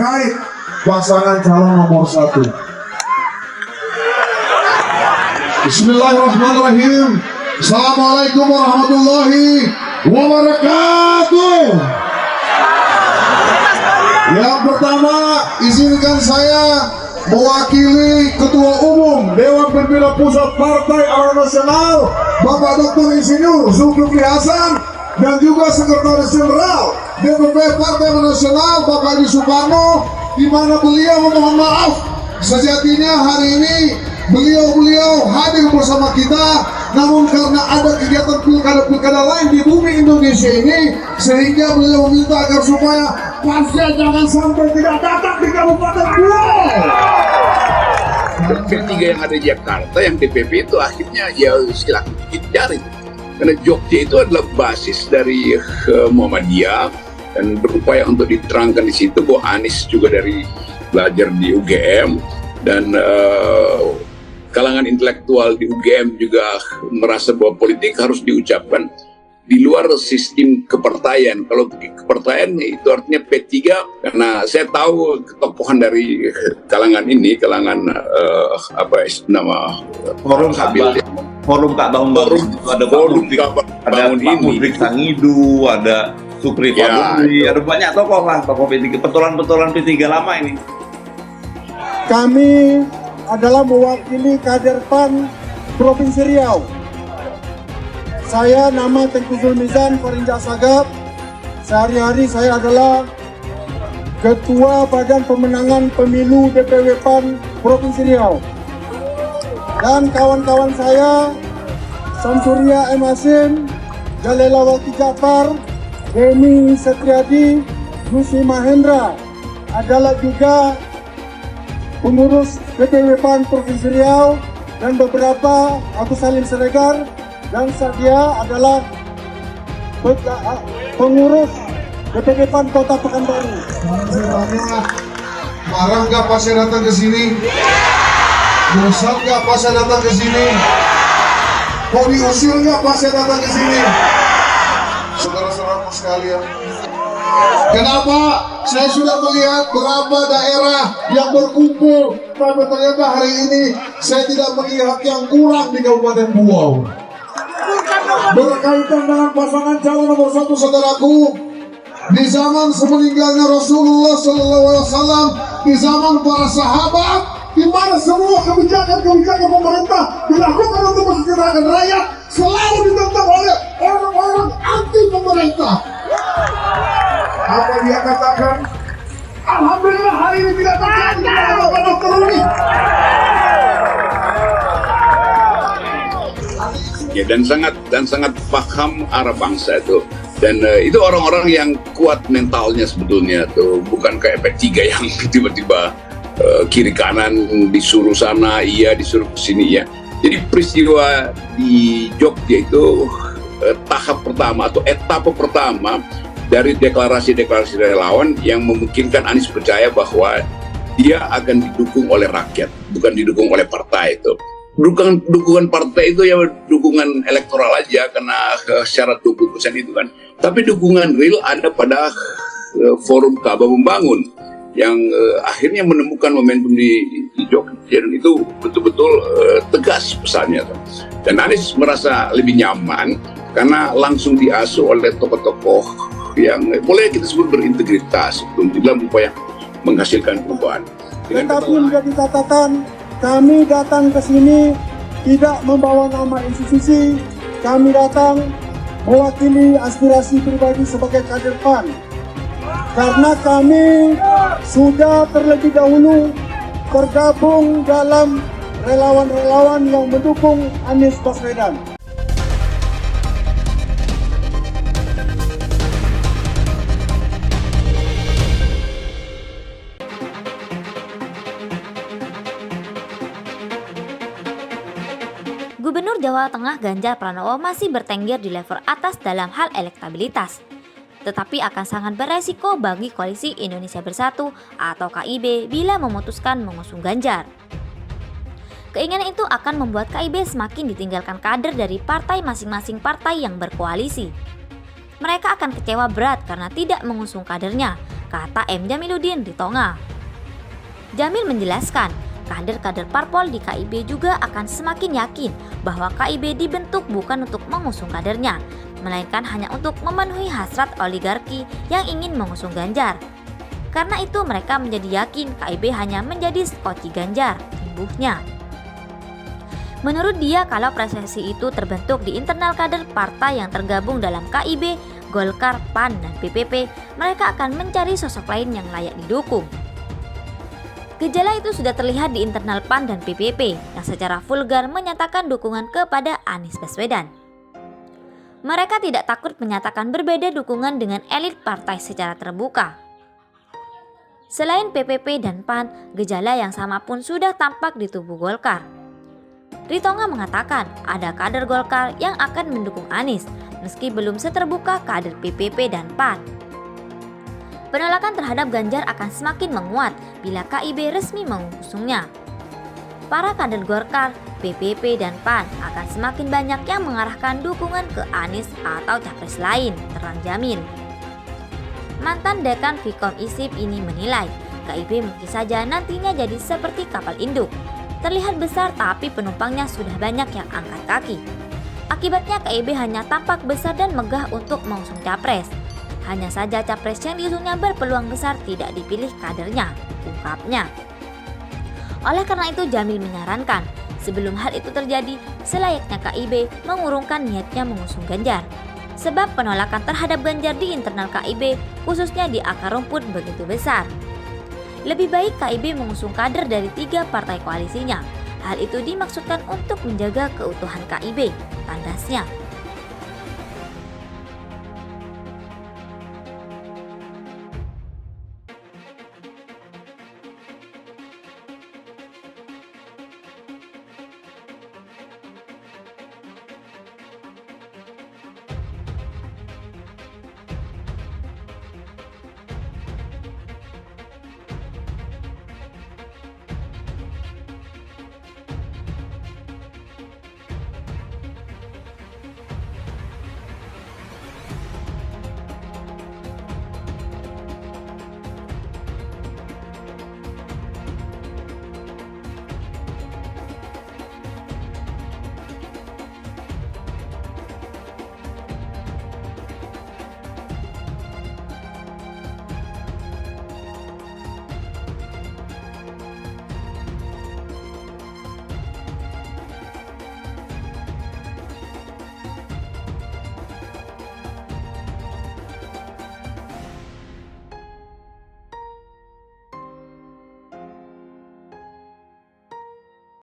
terkait pasangan calon nomor 1. Bismillahirrahmanirrahim. Assalamualaikum warahmatullahi wabarakatuh. Yang pertama, izinkan saya mewakili Ketua Umum Dewan Pembina Pusat Partai Amanat Nasional Bapak Dr. Insinyur Zulkifli Hasan dan juga Sekretaris Jenderal DPP Partai Amanat Nasional Bapak Edi Suparno, di mana beliau memohon maaf sejatinya hari ini beliau hadir bersama kita, namun karena ada kegiatan pilkada lain di bumi Indonesia ini, sehingga beliau meminta agar supaya pasca jangan sampai tidak datang di Kabupaten Buol. P3 yang ada di Jakarta, yang DPP itu akhirnya ya silakan dicari. Karena Jogja itu adalah basis dari Muhammadiyah, dan berupaya untuk diterangkan di situ bahwa Anies juga dari belajar di UGM, dan kalangan intelektual di UGM juga merasa bahwa politik harus diucapkan di luar sistem kepartaian. Kalau kepartaian itu artinya P3, karena saya tahu ketokohan dari kalangan ini, kalangan Forum Ka'bah Membangun itu ada Pak Mudrik Sangidu, ada Supri Fadli, ada banyak tokoh lah, tokoh P3, petualang P3 lama ini. Kami adalah mewakili kader PAN Provinsi Riau. Saya nama Tengku Zulmizan Farinja Sagap. Sehari-hari saya adalah Ketua Badan Pemenangan Pemilu DPW PAN Provinsi Riau. Dan kawan-kawan saya, Samsuria M. Hasim, Jalelawati Jafar, Demi Setriadi, Yusi Mahendra adalah juga pengurus DPW PAN Provinsi Riau, dan beberapa Agus Salim Siregar dan Sadia adalah pengurus DPW PAN Kota Pekanbaru. Marah nggak pas saya datang ke sini? Bosan nggak pas saya datang ke sini? Mau diusir nggak pas saya datang ke sini? Saudara-saudaraku sekalian, kenapa saya sudah melihat berapa daerah yang berkumpul, tapi ternyata hari ini saya tidak melihat yang kurang di Kabupaten Buau. Berkaitan dengan pasangan calon nomor 1, saudaraku, di zaman semeninggalnya Rasulullah SAW, di zaman para sahabat, di mana semua kebijakan pemerintah dilakukan untuk mensejahterakan rakyat, selalu ditentang oleh orang-orang anti pemerintah. Apa dia katakan? Alhamdulillah hari ini tidak terjadi Bapak Dokter ini. Ya, dan sangat paham arah bangsa itu, dan itu orang-orang yang kuat mentalnya sebetulnya tuh, bukan kayak P3 yang tiba-tiba kiri kanan disuruh sana iya, disuruh sini ya. Jadi peristiwa di Jogja itu tahap pertama atau etapa pertama dari deklarasi relawan yang memungkinkan Anies percaya bahwa dia akan didukung oleh rakyat, bukan didukung oleh partai itu. Dukungan partai itu ya dukungan elektoral aja karena syarat 20% itu kan. Tapi dukungan real ada pada Forum Ka'bah Membangun yang akhirnya menemukan momentum di Jogja, dan itu betul-betul tegas pesannya. Dan Anies merasa lebih nyaman karena langsung diasuh oleh tokoh-tokoh yang boleh kita sebut berintegritas dalam upaya menghasilkan perubahan. Tetapi menjadi catatan, kami datang ke sini tidak membawa nama institusi, kami datang mewakili aspirasi pribadi sebagai kader PAN. Karena kami sudah terlebih dahulu tergabung dalam relawan-relawan yang mendukung Anies Baswedan. Gubernur Jawa Tengah Ganjar Pranowo masih bertengger di level atas dalam hal elektabilitas, tetapi akan sangat beresiko bagi Koalisi Indonesia Bersatu atau KIB bila memutuskan mengusung Ganjar. Keinginan itu akan membuat KIB semakin ditinggalkan kader dari partai masing-masing partai yang berkoalisi. Mereka akan kecewa berat karena tidak mengusung kadernya, kata M. Jamiluddin Ritonga. Jamil menjelaskan, kader-kader parpol di KIB juga akan semakin yakin bahwa KIB dibentuk bukan untuk mengusung kadernya, melainkan hanya untuk memenuhi hasrat oligarki yang ingin mengusung Ganjar. Karena itu mereka menjadi yakin KIB hanya menjadi skoci Ganjar, imbuhnya. Menurut dia, kalau prestasi itu terbentuk di internal kader partai yang tergabung dalam KIB, Golkar, PAN, dan PPP, mereka akan mencari sosok lain yang layak didukung. Gejala itu sudah terlihat di internal PAN dan PPP yang secara vulgar menyatakan dukungan kepada Anies Baswedan. Mereka tidak takut menyatakan berbeda dukungan dengan elit partai secara terbuka. Selain PPP dan PAN, gejala yang sama pun sudah tampak di tubuh Golkar. Ritonga mengatakan ada kader Golkar yang akan mendukung Anies meski belum seterbuka kader PPP dan PAN. Penolakan terhadap Ganjar akan semakin menguat bila KIB resmi mengusungnya. Para kader Golkar, PPP, dan PAN akan semakin banyak yang mengarahkan dukungan ke Anies atau capres lain, terang Jamil. Mantan dekan Vkom ISIP ini menilai KIB mungkin saja nantinya jadi seperti kapal induk. Terlihat besar tapi penumpangnya sudah banyak yang angkat kaki. Akibatnya KIB hanya tampak besar dan megah untuk mengusung capres. Hanya saja capres yang diusungnya berpeluang besar tidak dipilih kadernya, ungkapnya. Oleh karena itu Jamil menyarankan, sebelum hal itu terjadi, selayaknya KIB mengurungkan niatnya mengusung Ganjar. Sebab penolakan terhadap Ganjar di internal KIB, khususnya di akar rumput, begitu besar. Lebih baik KIB mengusung kader dari 3 partai koalisinya. Hal itu dimaksudkan untuk menjaga keutuhan KIB, tandasnya.